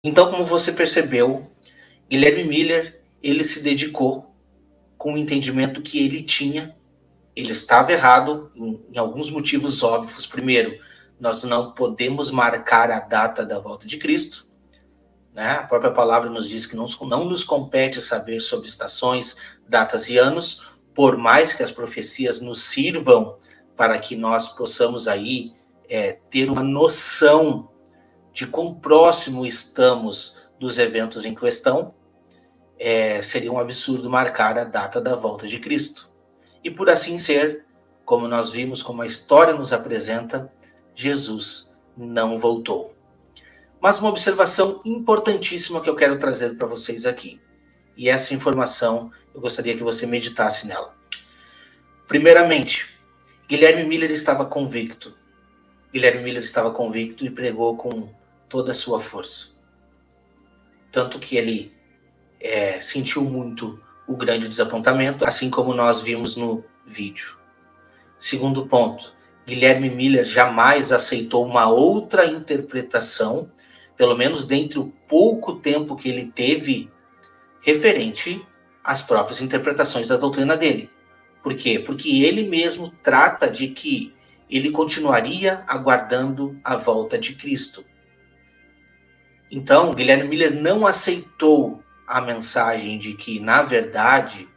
Então, como você percebeu, Guilherme Miller, ele se dedicou com o entendimento que ele tinha. Ele estava errado em alguns motivos óbvios. Primeiro, nós não podemos marcar a data da volta de Cristo, né? A própria palavra nos diz que não nos compete saber sobre estações, datas e anos, por mais que as profecias nos sirvam para que nós possamos aí ter uma noção de quão próximo estamos dos eventos em questão. Seria um absurdo marcar a data da volta de Cristo. E por assim ser, como nós vimos, como a história nos apresenta, Jesus não voltou. Mas uma observação importantíssima que eu quero trazer para vocês aqui. E essa informação, eu gostaria que você meditasse nela. Primeiramente, Guilherme Miller estava convicto. Guilherme Miller estava convicto e pregou com toda a sua força. Tanto que ele sentiu muito o grande desapontamento, assim como nós vimos no vídeo. Segundo ponto, Guilherme Miller jamais aceitou uma outra interpretação, pelo menos dentre o pouco tempo que ele teve, referente às próprias interpretações da doutrina dele. Por quê? Porque ele mesmo trata de que ele continuaria aguardando a volta de Cristo. Então, Guilherme Miller não aceitou a mensagem de que, na verdade,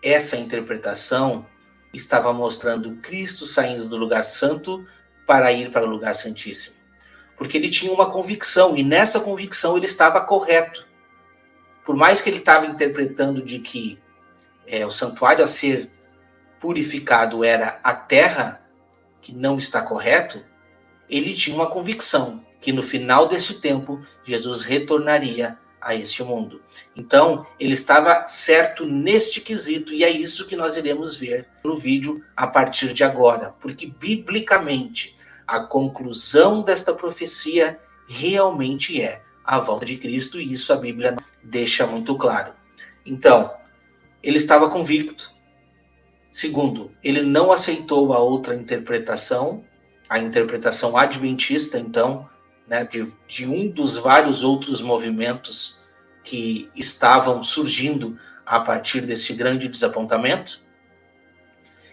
essa interpretação estava mostrando Cristo saindo do lugar santo para ir para o lugar santíssimo. Porque ele tinha uma convicção, e nessa convicção ele estava correto. Por mais que ele estava interpretando de que o santuário a ser purificado era a terra, que não está correto, ele tinha uma convicção que no final desse tempo Jesus retornaria a este mundo. Então, ele estava certo neste quesito, e é isso que nós iremos ver no vídeo a partir de agora, porque biblicamente a conclusão desta profecia realmente é a volta de Cristo, e isso a Bíblia deixa muito claro. Então, ele estava convicto. Segundo, ele não aceitou a outra interpretação, a interpretação adventista, então, né, de um dos vários outros movimentos que estavam surgindo a partir desse grande desapontamento.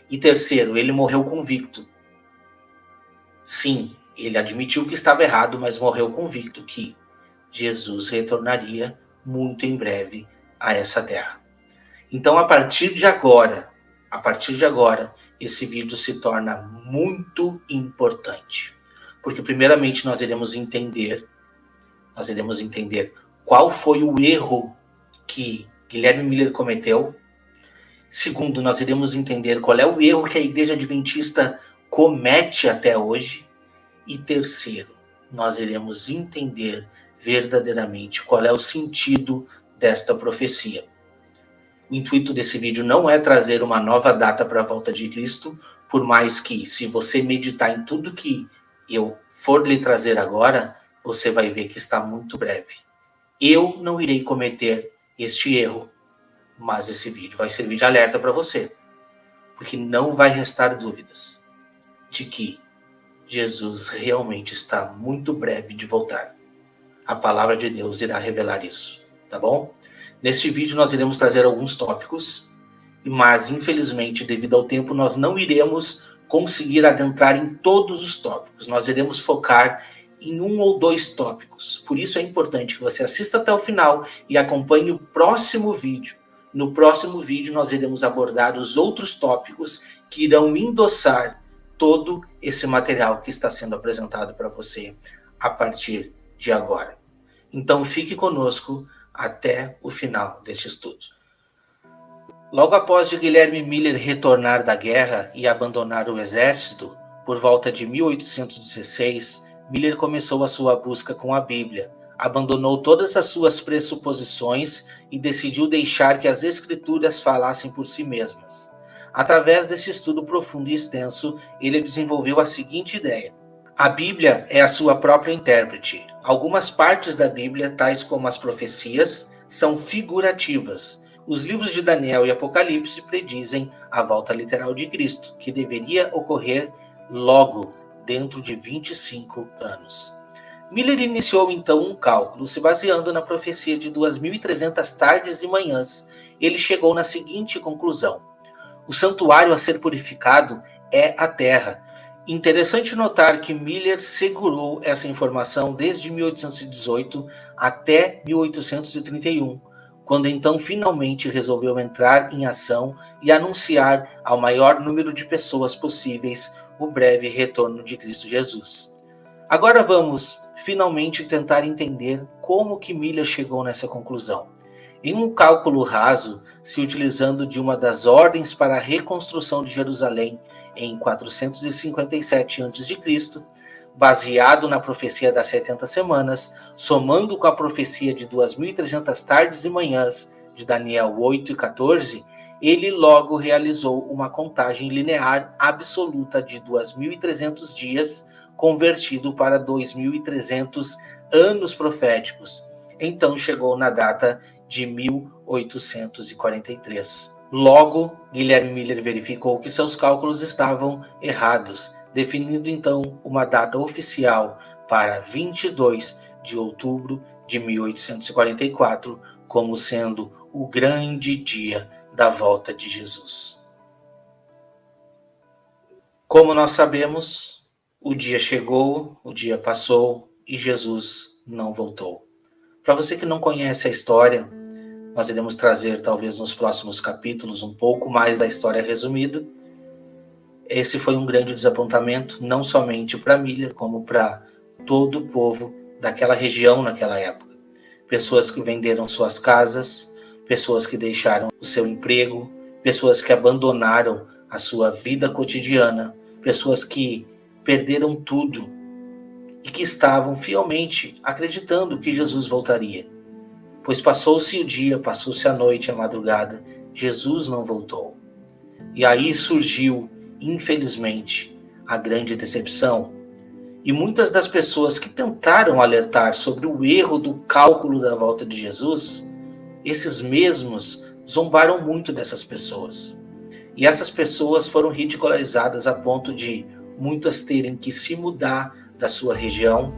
E terceiro, ele morreu convicto. Sim, ele admitiu que estava errado, mas morreu convicto que Jesus retornaria muito em breve a essa terra. Então, a partir de agora, esse vídeo se torna muito importante. Porque primeiramente nós iremos entender qual foi o erro que Guilherme Miller cometeu. Segundo, nós iremos entender qual é o erro que a Igreja Adventista comete até hoje. E terceiro, nós iremos entender verdadeiramente qual é o sentido desta profecia. O intuito desse vídeo não é trazer uma nova data para a volta de Cristo, por mais que, se você meditar em tudo que eu for lhe trazer agora, você vai ver que está muito breve. Eu não irei cometer este erro, mas esse vídeo vai servir de alerta para você, porque não vai restar dúvidas de que Jesus realmente está muito breve de voltar. A palavra de Deus irá revelar isso, tá bom? Neste vídeo nós iremos trazer alguns tópicos, mas infelizmente, devido ao tempo, nós não iremos conseguir adentrar em todos os tópicos. Nós iremos focar em um ou dois tópicos. Por isso é importante que você assista até o final e acompanhe o próximo vídeo. No próximo vídeo nós iremos abordar os outros tópicos que irão endossar todo esse material que está sendo apresentado para você a partir de agora. Então fique conosco até o final deste estudo. Logo após de Guilherme Miller retornar da guerra e abandonar o exército, por volta de 1816, Miller começou a sua busca com a Bíblia, abandonou todas as suas pressuposições e decidiu deixar que as Escrituras falassem por si mesmas. Através desse estudo profundo e extenso, ele desenvolveu a seguinte ideia: a Bíblia é a sua própria intérprete. Algumas partes da Bíblia, tais como as profecias, são figurativas. Os livros de Daniel e Apocalipse predizem a volta literal de Cristo, que deveria ocorrer logo, dentro de 25 anos. Miller iniciou então um cálculo, se baseando na profecia de 2.300 tardes e manhãs. Ele chegou na seguinte conclusão: o santuário a ser purificado é a terra. Interessante notar que Miller segurou essa informação desde 1818 até 1831, quando então finalmente resolveu entrar em ação e anunciar ao maior número de pessoas possíveis o breve retorno de Cristo Jesus. Agora vamos finalmente tentar entender como que Miller chegou nessa conclusão. Em um cálculo raso, se utilizando de uma das ordens para a reconstrução de Jerusalém em 457 a.C., baseado na profecia das 70 semanas, somando com a profecia de 2.300 tardes e manhãs de Daniel 8 e 14, ele logo realizou uma contagem linear absoluta de 2.300 dias, convertido para 2.300 anos proféticos. Então chegou na data de 1843. Logo, Guilherme Miller verificou que seus cálculos estavam errados, definindo então uma data oficial para 22 de outubro de 1844 como sendo o grande dia da volta de Jesus. Como nós sabemos, o dia chegou, o dia passou e Jesus não voltou. Para você que não conhece a história, nós iremos trazer talvez nos próximos capítulos um pouco mais da história resumida. Esse foi um grande desapontamento, não somente para Miller, como para todo o povo daquela região naquela época. Pessoas que venderam suas casas, pessoas que deixaram o seu emprego, pessoas que abandonaram a sua vida cotidiana, pessoas que perderam tudo e que estavam fielmente acreditando que Jesus voltaria. Pois passou-se o dia, passou-se a noite, a madrugada, Jesus não voltou. E aí surgiu, infelizmente, a grande decepção. E muitas das pessoas que tentaram alertar sobre o erro do cálculo da volta de Jesus, esses mesmos zombaram muito dessas pessoas. E essas pessoas foram ridicularizadas a ponto de muitas terem que se mudar da sua região,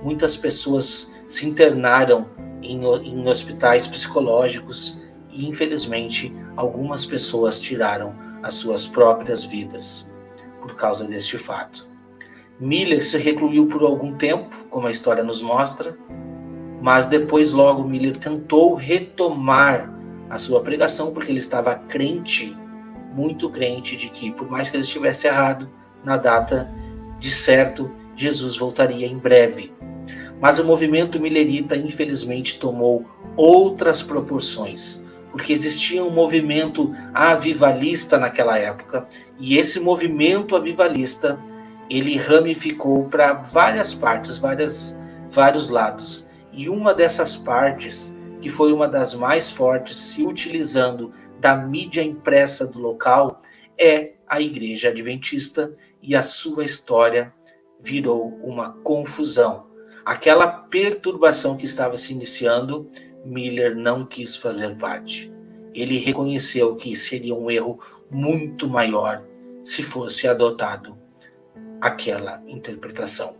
muitas pessoas se internaram em hospitais psicológicos e, infelizmente, algumas pessoas tiraram as suas próprias vidas por causa deste fato. Miller se recluiu por algum tempo, como a história nos mostra, mas depois logo Miller tentou retomar a sua pregação porque ele estava crente, muito crente de que, por mais que ele estivesse errado, na data de certo, Jesus voltaria em breve. Mas o movimento millerita, infelizmente, tomou outras proporções, porque existia um movimento avivalista naquela época, e esse movimento avivalista, ele ramificou para várias partes, vários lados. E uma dessas partes, que foi uma das mais fortes, se utilizando da mídia impressa do local, é a Igreja Adventista, e a sua história virou uma confusão. Aquela perturbação que estava se iniciando, Miller não quis fazer parte. Ele reconheceu que seria um erro muito maior se fosse adotado aquela interpretação.